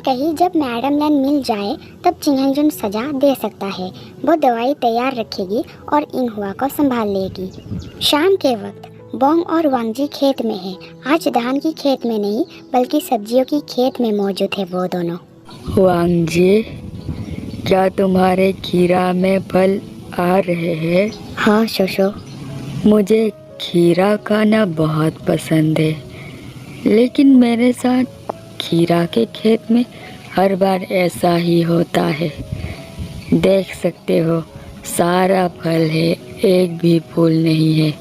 कही जब madam Lan मिल जाए तब चिंगजन सजा दे सकता है। वो दवाई तैयार रखेगी और इनहुआ को संभाल लेगी। शाम के वक्त बोंग और वांगजी खेत में है। आज धान की खेत में नहीं बल्कि सब्जियों की खेत में मौजूद है वो दोनों। वांगजी, क्या तुम्हारे खीरा में फल आ रहे हैं? हाँ शोशो। मुझे खीरा खाना बहुत पसंद है, लेकिन मेरे साथ खीरा के खेत में हर बार ऐसा ही होता है। देख सकते हो, सारा फल है, एक भी फूल नहीं है।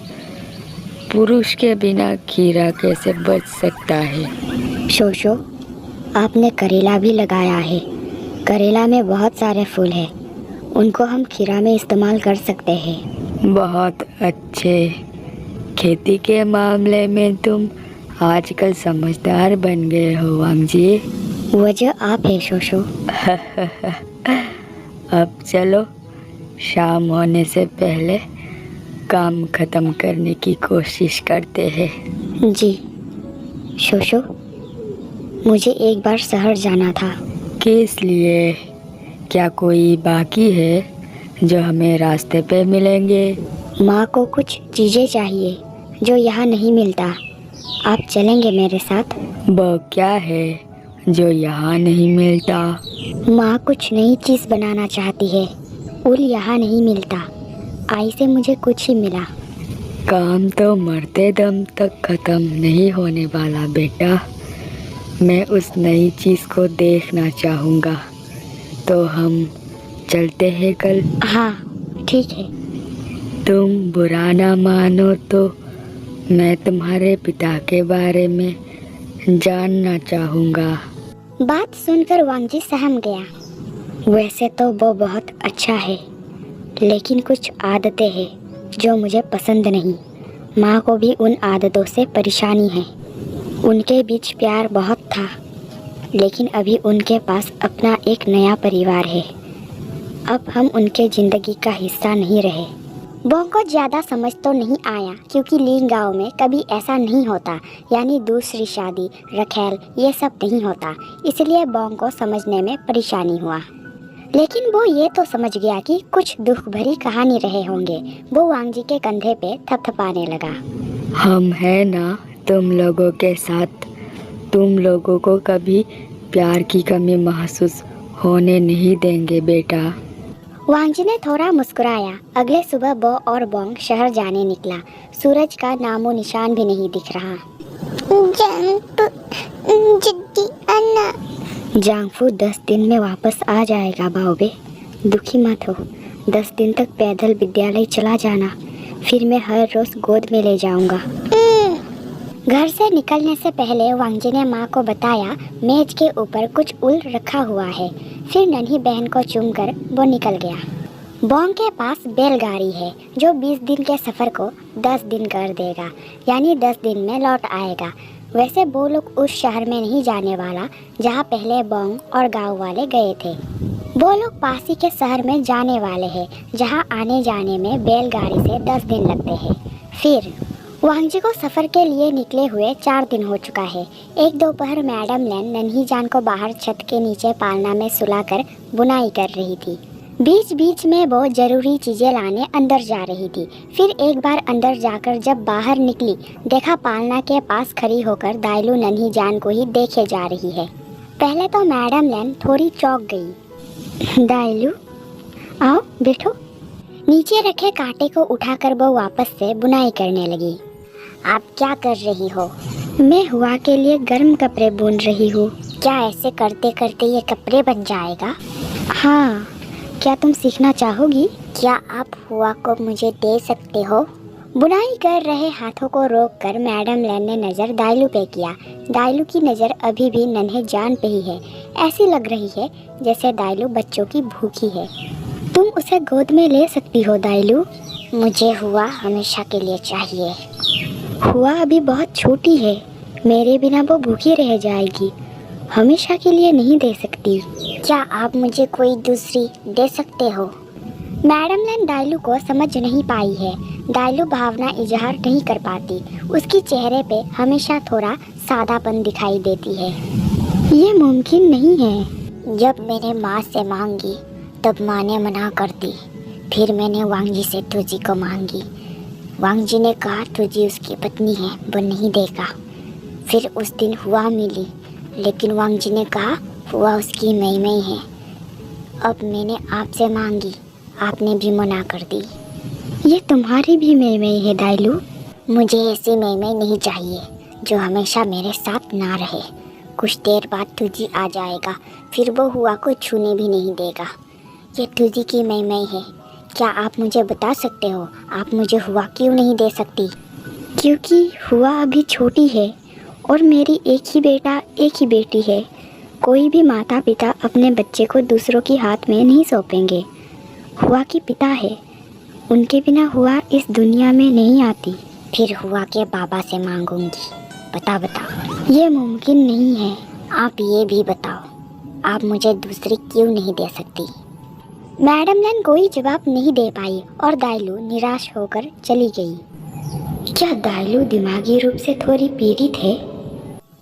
पुरुष के बिना खीरा कैसे बच सकता है? शोशो, आपने करेला भी लगाया है। करेला में बहुत सारे फूल हैं, उनको हम खीरा में इस्तेमाल कर सकते हैं। बहुत अच्छे। खेती के मामले में तुम आजकल समझदार बन गए हो वांगजी। वजह आप है शोशो। अब चलो, शाम होने से पहले काम खत्म करने की कोशिश करते हैं। जी शोशो, मुझे एक बार शहर जाना था। किस लिए? क्या कोई बाकी है जो हमें रास्ते पे मिलेंगे? माँ को कुछ चीज़ें चाहिए जो यहाँ नहीं मिलता। आप चलेंगे मेरे साथ? वो क्या है जो यहाँ नहीं मिलता? माँ कुछ नई चीज़ बनाना चाहती है। उल यहाँ नहीं मिलता। आई से मुझे कुछ ही मिला। काम तो मरते दम तक खत्म नहीं होने वाला बेटा। मैं उस नई चीज़ को देखना चाहूँगा। तो हम चलते हैं कल? हाँ ठीक है। तुम बुरा ना मानो तो मैं तुम्हारे पिता के बारे में जानना चाहूँगा। बात सुनकर वांगजी सहम गया। वैसे तो वो बहुत अच्छा है, लेकिन कुछ आदतें हैं जो मुझे पसंद नहीं। माँ को भी उन आदतों से परेशानी है। उनके बीच प्यार बहुत था, लेकिन अभी उनके पास अपना एक नया परिवार है। अब हम उनके ज़िंदगी का हिस्सा नहीं रहे। बोंग को ज़्यादा समझ तो नहीं आया, क्योंकि लीन गांव में कभी ऐसा नहीं होता, यानी दूसरी शादी, रखेल, ये सब नहीं होता। इसलिए बोंग को समझने में परेशानी हुआ। लेकिन वो ये तो समझ गया कि कुछ दुख भरी कहानी रहे होंगे। वो वांगजी के कंधे पे थपथपाने लगा। हम हैं ना तुम लोगों के साथ। तुम लोगों को कभी प्यार की कमी महसूस होने नहीं देंगे बेटा। वांगजी ने थोड़ा मुस्कुराया। अगले सुबह बो और बोंग शहर जाने निकला। सूरज का नामो निशान भी नहीं दिख रहा। जांगफू 10 दिन में वापस आ जाएगा बाओबे, दुखी मत हो। 10 दिन तक पैदल विद्यालय चला जाना, फिर मैं हर रोज गोद में ले जाऊंगा। घर से निकलने से पहले वांगजी ने माँ को बताया मेज के ऊपर कुछ उल रखा हुआ है। फिर नन्ही बहन को चूमकर वो निकल गया। बोंग के पास बैलगाड़ी है जो 20 दिन के सफ़र को 10 दिन कर देगा, यानी 10 दिन में लौट आएगा। वैसे वो लोग उस शहर में नहीं जाने वाला जहाँ पहले बोंग और गांव वाले गए थे। वो लोग पास ही के शहर में जाने वाले हैं, जहाँ आने जाने में बैलगाड़ी से 10 दिन लगते हैं। फिर वांगजी को सफ़र के लिए निकले हुए 4 दिन हो चुका है। एक दोपहर मैडम लैन नन्ही जान को बाहर छत के नीचे पालना में सुलाकर बुनाई कर रही थी। बीच बीच में वो ज़रूरी चीज़ें लाने अंदर जा रही थी। फिर एक बार अंदर जाकर जब बाहर निकली, देखा पालना के पास खड़ी होकर दाइलू नन्ही जान को ही देखे जा रही है। पहले तो मैडम लैन थोड़ी चौंक गई। दाइलू, आओ बैठो। नीचे रखे कांटे को उठाकर वो वापस से बुनाई करने लगी। आप क्या कर रही हो? मैं हुआ के लिए गर्म कपड़े बुन रही हूँ। क्या ऐसे करते करते ये कपड़े बन जाएगा? हाँ, क्या तुम सीखना चाहोगी? क्या आप हुआ को मुझे दे सकते हो? बुनाई कर रहे हाथों को रोककर मैडम लैन ने नज़र दाइलू पे किया। दाइलू की नज़र अभी भी नन्हे जान पे ही है। ऐसी लग रही है जैसे दाइलू बच्चों की भूखी है। तुम उसे गोद में ले सकती हो दाइलू। मुझे हुआ हमेशा के लिए चाहिए। हुआ अभी बहुत छोटी है, मेरे बिना वो भूखी रह जाएगी। हमेशा के लिए नहीं दे सकती। क्या आप मुझे कोई दूसरी दे सकते हो? मैडम लैन दाइलू को समझ नहीं पाई है। दाइलू भावना इजहार नहीं कर पाती। उसकी चेहरे पे हमेशा थोड़ा सादापन दिखाई देती है। ये मुमकिन नहीं है। जब मैंने माँ से मांगी तब माँ ने मना कर दी। फिर मैंने वांगजी से तुझी को मांगी। वांगजी ने कहा तुझी उसकी पत्नी है, वो नहीं देगा। फिर उस दिन हुआ मिली, लेकिन वांगजी ने कहा हुआ उसकी मई है। अब मैंने आपसे मांगी, आपने भी मना कर दी। ये तुम्हारी भी मई है दाइलू। मुझे ऐसी मई नहीं चाहिए जो हमेशा मेरे साथ ना रहे। कुछ देर बाद तुझी आ जाएगा, फिर वो हुआ को छूने भी नहीं देगा। ये तुझी की मई है। क्या आप मुझे बता सकते हो आप मुझे हुआ क्यों नहीं दे सकती? क्योंकि हुआ अभी छोटी है और मेरी एक ही बेटा एक ही बेटी है। कोई भी माता पिता अपने बच्चे को दूसरों के हाथ में नहीं सौंपेंगे। हुआ की पिता है, उनके बिना हुआ इस दुनिया में नहीं आती। फिर हुआ के बाबा से मांगूंगी। बताओ, ये मुमकिन नहीं है। आप ये भी बताओ, आप मुझे दूसरी क्यों नहीं दे सकती? मैडम ने कोई जवाब नहीं दे पाई और दाइलू निराश होकर चली गई। क्या दाइलू दिमागी रूप से थोड़ी पीड़ित है?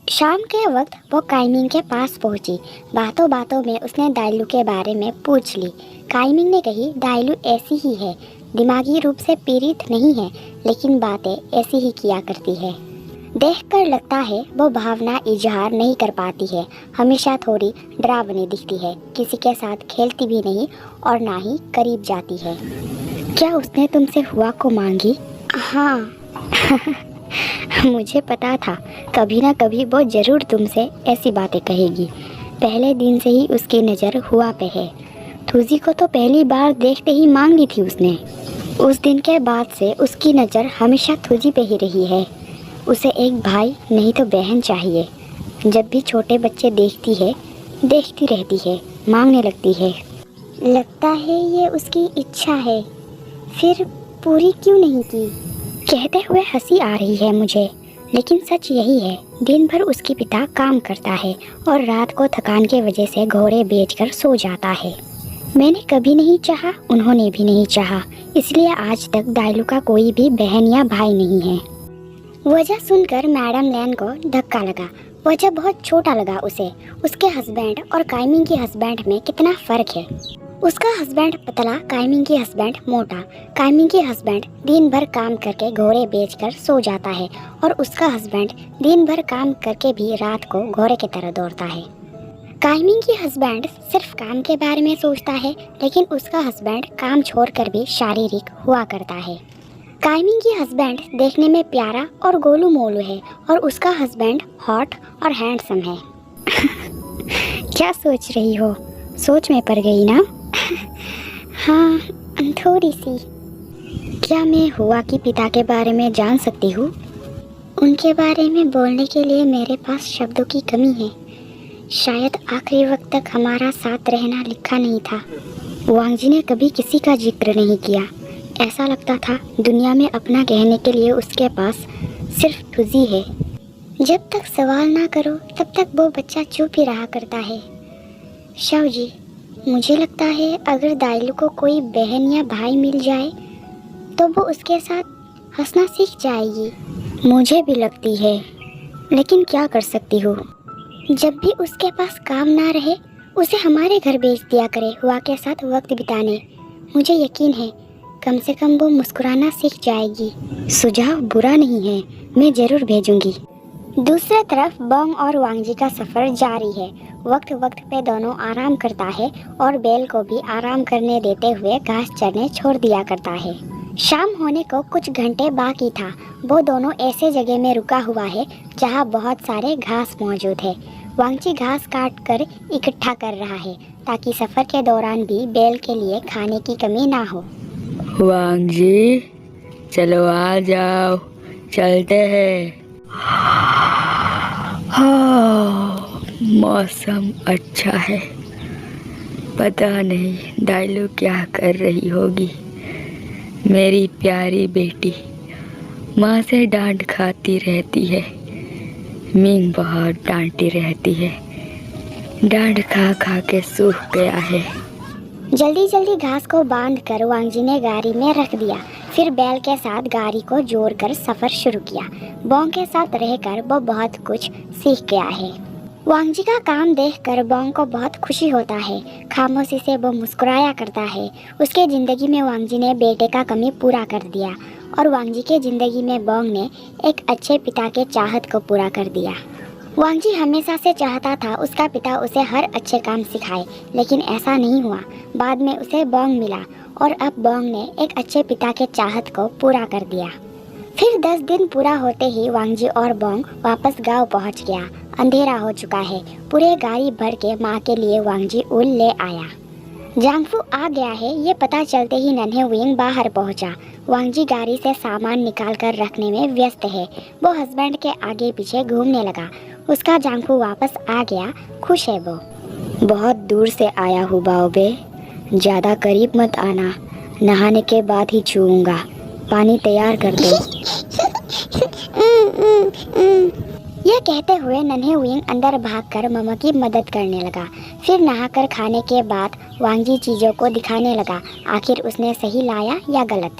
शाम के वक्त वो काइमिंग के पास पहुंची। बातों बातों में उसने दाइलू के बारे में पूछ ली। काइमिंग ने कही दाइलू ऐसी ही है, दिमागी रूप से पीड़ित नहीं है, लेकिन बातें ऐसी ही किया करती है। देखकर लगता है वो भावना इजहार नहीं कर पाती है। हमेशा थोड़ी डरावनी दिखती है, किसी के साथ खेलती भी नहीं और ना ही करीब जाती है। क्या उसने तुमसे हुआ को मांगी? हाँ। मुझे पता था कभी ना कभी वो ज़रूर तुमसे ऐसी बातें कहेगी। पहले दिन से ही उसकी नज़र हुआ पे है। तुझी को तो पहली बार देखते ही मांग ली थी उसने। उस दिन के बाद से उसकी नज़र हमेशा तुझी पे ही रही है। उसे एक भाई नहीं तो बहन चाहिए। जब भी छोटे बच्चे देखती है, देखती रहती है, मांगने लगती है। लगता है ये उसकी इच्छा है, फिर पूरी क्यों नहीं की? कहते हुए हंसी आ रही है मुझे, लेकिन सच यही है। दिन भर उसकी पिता काम करता है और रात को थकान के वजह से घोड़े बेचकर सो जाता है। मैंने कभी नहीं चाहा, उन्होंने भी नहीं चाहा, इसलिए आज तक दाइलू का कोई भी बहन या भाई नहीं है। वजह सुनकर मैडम लैन को धक्का लगा। वजह बहुत छोटा लगा उसे। उसके हस्बैंड और काइमिंग के हस्बैंड में कितना फ़र्क है। उसका हस्बैंड पतला, काइमिंग की हस्बैंड मोटा। काइमिंग की हस्बैंड दिन भर काम करके घोड़े बेचकर सो जाता है और उसका हस्बैंड दिन भर काम करके भी रात को घोड़े की तरह दौड़ता है। काइमिंग की हस्बैंड सिर्फ काम के बारे में सोचता है, लेकिन उसका हस्बैंड काम छोड़कर भी शारीरिक हुआ करता है। काइमिंग की हस्बैंड देखने में प्यारा और गोलू मोलू है और उसका हस्बैंड हॉट और हैंडसम है। क्या सोच रही हो? सोच में पड़ गई ना? हाँ, थोड़ी सी। क्या मैं हुआ की पिता के बारे में जान सकती हूँ? उनके बारे में बोलने के लिए मेरे पास शब्दों की कमी है। शायद आखिरी वक्त तक हमारा साथ रहना लिखा नहीं था। वांगजी ने कभी किसी का जिक्र नहीं किया। ऐसा लगता था दुनिया में अपना कहने के लिए उसके पास सिर्फ तुझी है। जब तक सवाल ना करो तब तक वो बच्चा चुप ही रहा करता है। शाह जी, मुझे लगता है अगर दाइलू को कोई बहन या भाई मिल जाए तो वो उसके साथ हंसना सीख जाएगी। मुझे भी लगती है, लेकिन क्या कर सकती हूँ। जब भी उसके पास काम ना रहे उसे हमारे घर भेज दिया करे हुआ के साथ वक्त बिताने। मुझे यकीन है कम से कम वो मुस्कुराना सीख जाएगी। सुझाव बुरा नहीं है, मैं ज़रूर भेजूंगी। दूसरी तरफ बोंग और वांगजी का सफ़र जारी है। वक्त वक्त पे दोनों आराम करता है और बेल को भी आराम करने देते हुए घास चरने छोड़ दिया करता है। शाम होने को कुछ घंटे बाकी था। वो दोनों ऐसे जगह में रुका हुआ है जहाँ बहुत सारे घास मौजूद है। वांगजी घास काट कर इकट्ठा कर रहा है ताकि सफ़र के दौरान भी बेल के लिए खाने की कमी ना हो। वांगजी, चलो आ जाओ, चलते हैं। हाँ, मौसम अच्छा है। पता नहीं दाइलू क्या कर रही होगी। मेरी प्यारी बेटी माँ से डांट खाती रहती है। मिंग बहुत डांटती रहती है। डांट खा खा के सूख गया है। जल्दी जल्दी घास को बांधकर वांगजी ने गाड़ी में रख दिया। फिर बैल के साथ गाड़ी को जोड़कर सफ़र शुरू किया। बोंग के साथ रहकर वो बहुत कुछ सीख गया है। वांगजी का काम देखकर बोंग को बहुत खुशी होता है। खामोशी से वो मुस्कुराया करता है। उसके ज़िंदगी में वांगजी ने बेटे का कमी पूरा कर दिया और वांगजी के ज़िंदगी में बोंग ने एक अच्छे पिता के चाहत को पूरा कर दिया। वांगजी हमेशा से चाहता था उसका पिता उसे हर अच्छे काम सिखाए, लेकिन ऐसा नहीं हुआ। बाद में उसे बोंग मिला और अब बोंग ने एक अच्छे पिता के चाहत को पूरा कर दिया। फिर 10 दिन पूरा होते ही वांगजी और बोंग वापस गांव पहुंच गया। अंधेरा हो चुका है। पूरे गाड़ी भर के माँ के लिए वांगजी ऊल ले आया। जांगफू आ गया है ये पता चलते ही नन्हे विंग बाहर पहुंचा। वांगजी गाड़ी से सामान निकाल कर रखने में व्यस्त है। वो हस्बैंड के आगे पीछे घूमने लगा। उसका जांगफू वापस आ गया, खुश है वो। बहुत दूर से आया हूँ बाओबे, ज़्यादा करीब मत आना, नहाने के बाद ही छूऊंगा। पानी तैयार कर दो। यह कहते हुए नन्हे विंग अंदर भागकर मम्मा की मदद करने लगा। फिर नहाकर खाने के बाद वांगजी चीज़ों को दिखाने लगा। आखिर उसने सही लाया या गलत।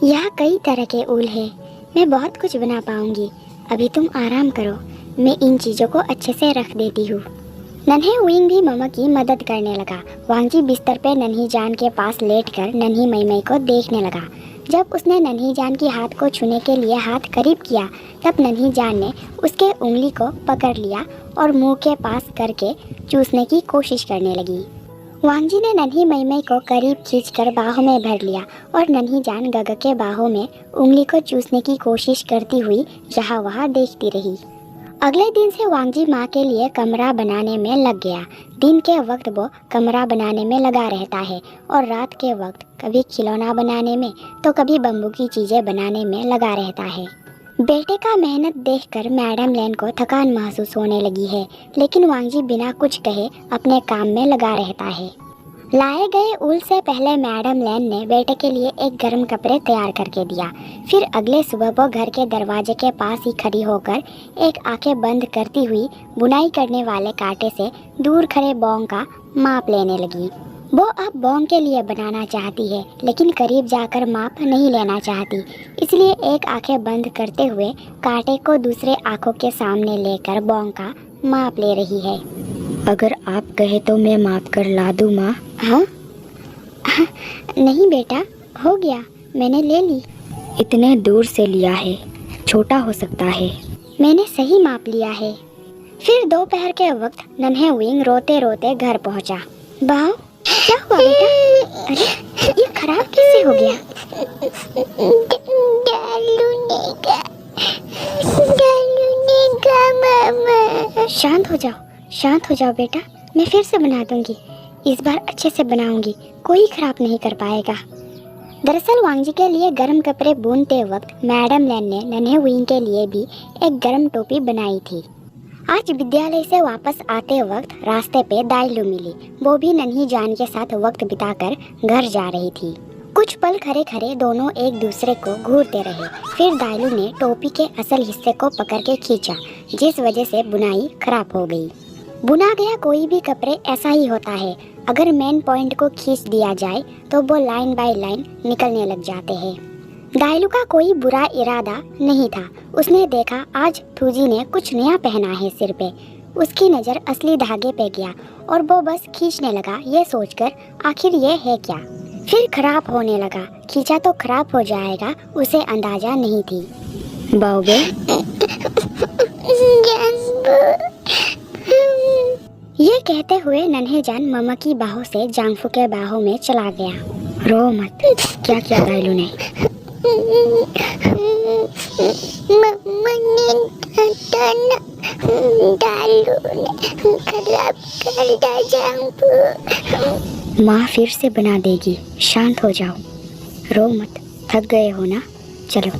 यहाँ कई तरह के ऊल हैं, मैं बहुत कुछ बना पाऊंगी। अभी तुम आराम करो, मैं इन चीज़ों को अच्छे से रख देती हूँ। नन्हे विंग भी मम्मा की मदद करने लगा। वांगजी बिस्तर पे नन्ही जान के पास लेटकर नन्ही मई को देखने लगा। जब उसने नन्ही जान की हाथ को छूने के लिए हाथ करीब किया, तब नन्ही जान ने उसके उंगली को पकड़ लिया और मुंह के पास करके चूसने की कोशिश करने लगी। वांगजी ने नन्ही मई को करीब खींचकर बाहों में भर लिया और नन्ही जान गग के बाहों में उंगली को चूसने की कोशिश करती हुई यहाँ वहाँ देखती रही। अगले दिन से वांगजी माँ के लिए कमरा बनाने में लग गया। दिन के वक्त वो कमरा बनाने में लगा रहता है और रात के वक्त कभी खिलौना बनाने में तो कभी बम्बू की चीज़ें बनाने में लगा रहता है। बेटे का मेहनत देखकर मैडम लैन को थकान महसूस होने लगी है, लेकिन वांगजी बिना कुछ कहे अपने काम में लगा रहता है। लाए गए ऊल से पहले मैडम लैन ने बेटे के लिए एक गर्म कपड़े तैयार करके दिया। फिर अगले सुबह वो घर के दरवाजे के पास ही खड़ी होकर एक आंखें बंद करती हुई बुनाई करने वाले कांटे से दूर खड़े बोंग का माप लेने लगी। वो अब बोंग के लिए बनाना चाहती है, लेकिन करीब जाकर माप नहीं लेना चाहती, इसलिए एक आंखें बंद करते हुए कांटे को दूसरे आंखों के सामने लेकर बोंग का माप ले रही है। अगर आप कहे तो मैं माप कर ला दूँ माँ। हाँ? नहीं बेटा, हो गया, मैंने ले ली। इतने दूर से लिया है, छोटा हो सकता है। मैंने सही माप लिया है। फिर दोपहर के वक्त नन्हे विंग रोते रोते घर पहुंचा। बाओ, क्या हुआ बेटा? अरे ये खराब कैसे हो गया? मामा। शांत हो जाओ बेटा, मैं फिर से बना दूंगी। इस बार अच्छे से बनाऊंगी, कोई खराब नहीं कर पाएगा। दरअसल वांगजी के लिए गर्म कपड़े बुनते वक्त मैडम लैन ने नन्हे विंग के लिए भी एक गर्म टोपी बनाई थी। आज विद्यालय से वापस आते वक्त रास्ते पे दाइलू मिली। वो भी नन्ही जान के साथ वक्त बिताकर घर जा रही थी। कुछ पल खड़े खड़े दोनों एक दूसरे को घूरते रहे। फिर दाइलू ने टोपी के असल हिस्से को पकड़ के खींचा, जिस वजह से बुनाई खराब हो गई। बुना गया कोई भी कपड़े ऐसा ही होता है, अगर मेन पॉइंट को खींच दिया जाए तो वो लाइन बाय लाइन निकलने लग जाते हैं। दाइलू का कोई बुरा इरादा नहीं था। उसने देखा आज थूजी ने कुछ नया पहना है सिर पे। उसकी नज़र असली धागे पे गया और वो बस खींचने लगा, ये सोचकर आखिर ये है क्या। फिर खराब होने लगा। खींचा तो खराब हो जाएगा, उसे अंदाजा नहीं थी। बाओबे, ये कहते हुए नन्हे जान मम्मा की बाहों से जांगफू के बाहों में चला गया। रो मत। क्या किया दाइलू ने? मम्मा ने दाइलू ने खराब कर दिया जांगफू। माँ फिर से बना देगी, शांत हो जाओ, रो मत। थक गए हो ना? चलो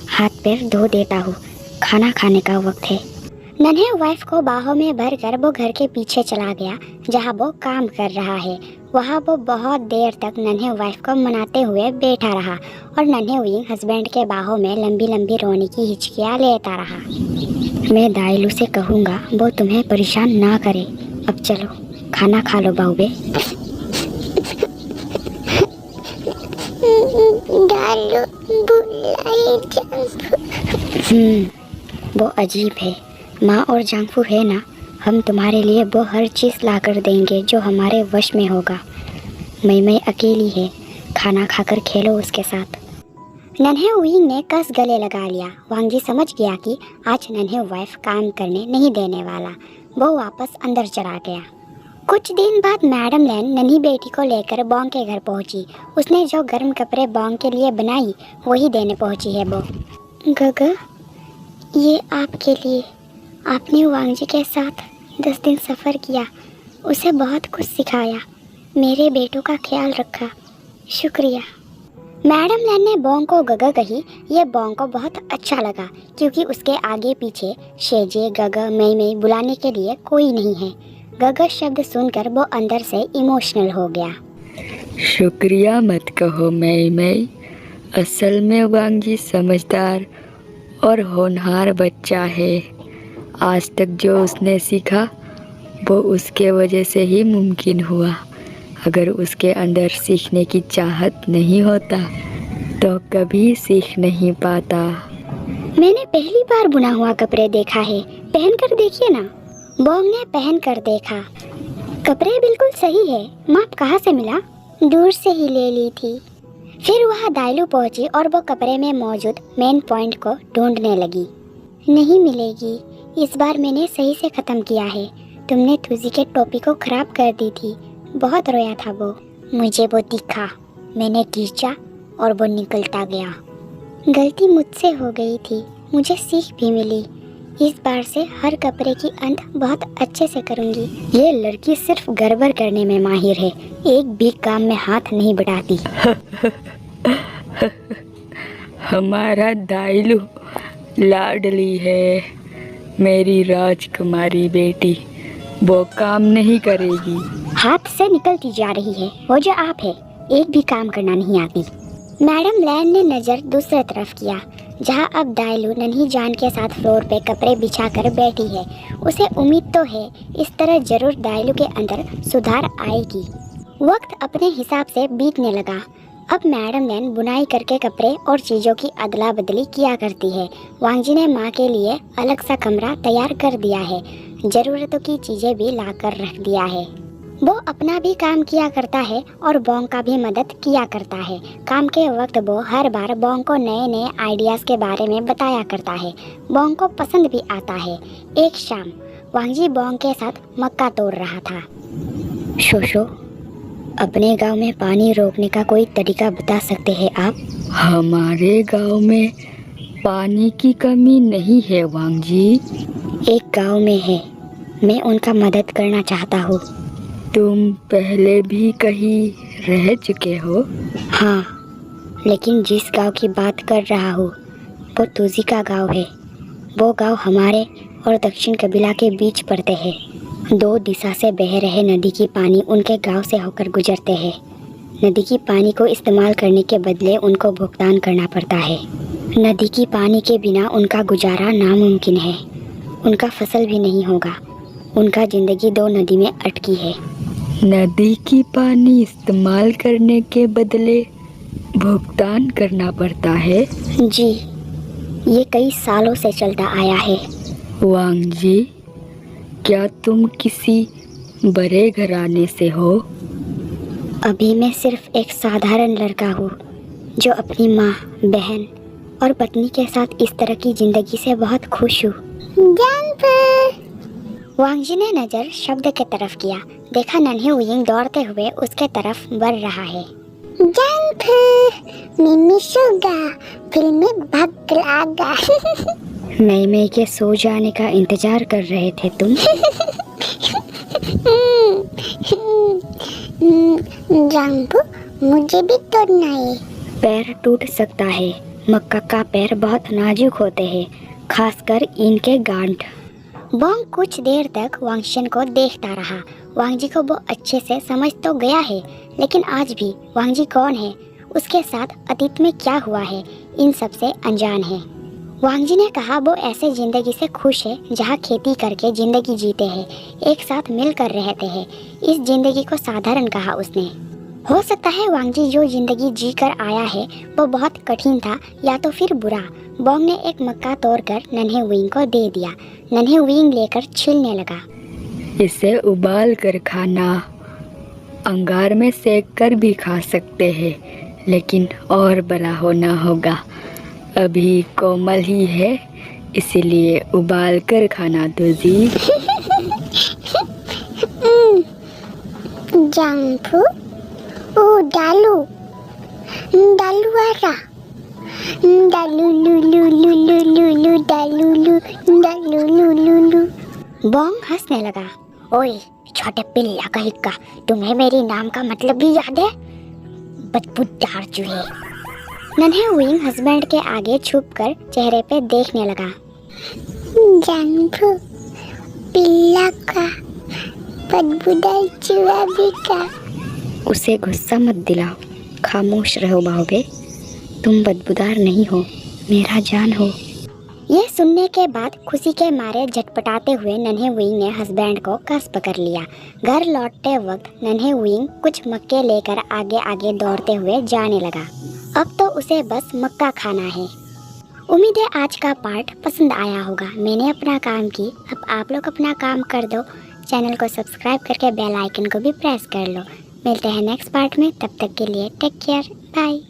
हाथ पैर धो देता हूँ, खाना खाने का वक्त है। नन्हे वाइफ को बाहों में भरकर वो घर के पीछे चला गया जहाँ वो काम कर रहा है। वहाँ वो बहुत देर तक नन्हे वाइफ को मनाते हुए बैठा रहा और नन्हे विंग हस्बैंड के बाहों में लंबी लंबी रोने की हिचकियाँ लेता रहा। मैं दाइलू से कहूँगा वो तुम्हें परेशान ना करे। अब चलो खाना खा लो बाओबे। दाइलू बुलाई जांगफू। वो अजीब है। माँ और जांगफू है ना, हम तुम्हारे लिए वो हर चीज़ ला कर देंगे जो हमारे वश में होगा। मई अकेली है, खाना खाकर खेलो उसके साथ। नन्हे विंग ने कस गले लगा लिया। वांगजी समझ गया कि आज नन्हे वाइफ काम करने नहीं देने वाला। वो वापस अंदर चला गया। कुछ दिन बाद मैडम लैन नन्ही बेटी को लेकर बोंग के घर पहुंची। उसने जो गर्म कपड़े बोंग के लिए बनाई वही देने पहुंची है वो। गगा, ये आपके लिए। आपने वांगजी के साथ 10 दिन सफ़र किया, उसे बहुत कुछ सिखाया, मेरे बेटों का ख्याल रखा, शुक्रिया। मैडम लैन ने बोंग को गगा कही। यह बोंग को बहुत अच्छा लगा क्योंकि उसके आगे पीछे शेजे, गगा, मई बुलाने के लिए कोई नहीं है। गगा शब्द सुनकर वो अंदर से इमोशनल हो गया। शुक्रिया मत कहो मई। असल में वांगजी समझदार और होनहार बच्चा है। आज तक जो उसने सीखा वो उसके वजह से ही मुमकिन हुआ। अगर उसके अंदर सीखने की चाहत नहीं होता तो कभी सीख नहीं पाता। मैंने पहली बार बुना हुआ कपड़े देखा है, पहन कर देखिए ना। बोंग ने पहन कर देखा। कपड़े बिल्कुल सही है। माप कहाँ से मिला? दूर से ही ले ली थी। फिर वह दाइलू पहुंची और वो कपड़े में मौजूद मेन पॉइंट को ढूंढने लगी। नहीं मिलेगी, इस बार मैंने सही से ख़त्म किया है। तुमने तुझी के टोपी को ख़राब कर दी थी, बहुत रोया था वो। मुझे वो दिखा, मैंने खींचा और वो निकलता गया। गलती मुझसे हो गई थी, मुझे सीख भी मिली। इस बार से हर कपड़े की अंत बहुत अच्छे से करूँगी। ये लड़की सिर्फ गड़बड़ करने में माहिर है, एक भी काम में हाथ नहीं बढ़ाती। हमारा दाइलू लाडली है, मेरी राजकुमारी बेटी, वो काम नहीं करेगी। हाथ से निकलती जा रही है, वो जो आप है, एक भी काम करना नहीं आती। मैडम लैन ने नज़र दूसरी तरफ किया, जहां अब दाइलू नन्ही जान के साथ फ्लोर पे कपड़े बिछाकर बैठी है। उसे उम्मीद तो है इस तरह जरूर दाइलू के अंदर सुधार आएगी। वक्त अपने हिसाब से बीतने लगा। अब मैडम लैन बुनाई करके कपड़े और चीज़ों की अदला बदली किया करती है। वांगजी ने माँ के लिए अलग सा कमरा तैयार कर दिया है, ज़रूरतों की चीज़ें भी ला कर रख दिया है। वो अपना भी काम किया करता है और बोंग का भी मदद किया करता है। काम के वक्त वो हर बार बोंग को नए नए आइडियाज़ के बारे में बताया करता है। बोंग को पसंद भी आता है। एक शाम वांगजी बोंग के साथ मक्का तोड़ रहा था। शोशो, अपने गांव में पानी रोकने का कोई तरीका बता सकते हैं आप? हमारे गांव में पानी की कमी नहीं है वांगजी। एक गांव में है, मैं उनका मदद करना चाहता हूँ। तुम पहले भी कहीं रह चुके हो? हाँ, लेकिन जिस गांव की बात कर रहा हूँ वो तुझी का गांव है। वो गांव हमारे और दक्षिण कबीला के बीच पड़ते हैं। 2 दिशा से बह रहे नदी की पानी उनके गांव से होकर गुजरते हैं। नदी की पानी को इस्तेमाल करने के बदले उनको भुगतान करना पड़ता है। नदी की पानी के बिना उनका गुजारा नामुमकिन है। उनका फसल भी नहीं होगा। उनका ज़िंदगी 2 नदी में अटकी है। नदी की पानी इस्तेमाल करने के बदले भुगतान करना पड़ता है? जी, ये कई सालों से चलता आया है। वांगजी, क्या तुम किसी बड़े घराने से हो? अभी मैं सिर्फ एक साधारण लड़का हूँ जो अपनी माँ, बहन और पत्नी के साथ इस तरह की ज़िंदगी से बहुत खुश हूँ। वांगजी ने नज़र शब्द के तरफ किया। देखा नन्ही विंग दौड़ते हुए उसके तरफ बढ़ रहा है। जंप, मिमी शुगा, फिल्म में भाग लागा। मई के सो जाने का इंतजार कर रहे थे तुम? जंप, मुझे भी तोड़ना है। पैर टूट सकता है। मक्का का पैर बहुत नाजुक होते हैं, खासकर इनके गांठ। बोंग कुछ देर तक वांगशन को देखता रहा। वांगजी को वो अच्छे से समझ तो गया है, लेकिन आज भी वांगजी कौन है, उसके साथ अतीत में क्या हुआ है, इन सब से अनजान है। वांगजी ने कहा वो ऐसे ज़िंदगी से खुश है जहाँ खेती करके ज़िंदगी जीते हैं, एक साथ मिलकर रहते हैं। इस ज़िंदगी को साधारण कहा उसने। हो सकता है वांगजी जो ज़िंदगी जी कर आया है वो बहुत कठिन था या तो फिर बुरा। बोंग ने एक मक्का तोड़कर नन्हे विंग को दे दिया। नन्हे विंग लेकर छीलने लगा। इसे उबाल कर खाना, अंगार में सेक कर भी खा सकते हैं, लेकिन और बड़ा होना होगा। अभी कोमल ही है, इसीलिए उबाल कर खाना तो जी। जंपू ओ डालू डालू आरा डालू लू लू लू लू लू लू डालू लू डालू लू लू लू। बॉन्ग हंसने लगा। ओए छोटे पिल्ला का हिक्का, तुम्हें मेरी नाम का मतलब भी याद है? बदबूदार चूहे। नन्हे विंग हस्बैंड के आगे छुपकर चेहरे पे देखने लगा। जंपू पिल्ला का बदबूदार चूहा भी का। उसे गुस्सा मत दिलाओ, खामोश रहो बाहुबे। तुम बदबूदार नहीं हो, मेरा जान हो। यह सुनने के बाद खुशी के मारे झटपटाते हुए नन्हे विंग ने हस्बैंड को कस पकड़ लिया। घर लौटते वक्त नन्हे विंग कुछ मक्के लेकर आगे आगे दौड़ते हुए जाने लगा। अब तो उसे बस मक्का खाना है। उम्मीद है आज का पार्ट पसंद आया होगा। मैंने अपना काम की, अब आप लोग अपना काम कर दो। चैनल को सब्सक्राइब करके बेल आइकन को भी प्रेस कर लो। मिलते हैं नेक्स्ट पार्ट में, तब तक के लिए टेक केयर, बाय।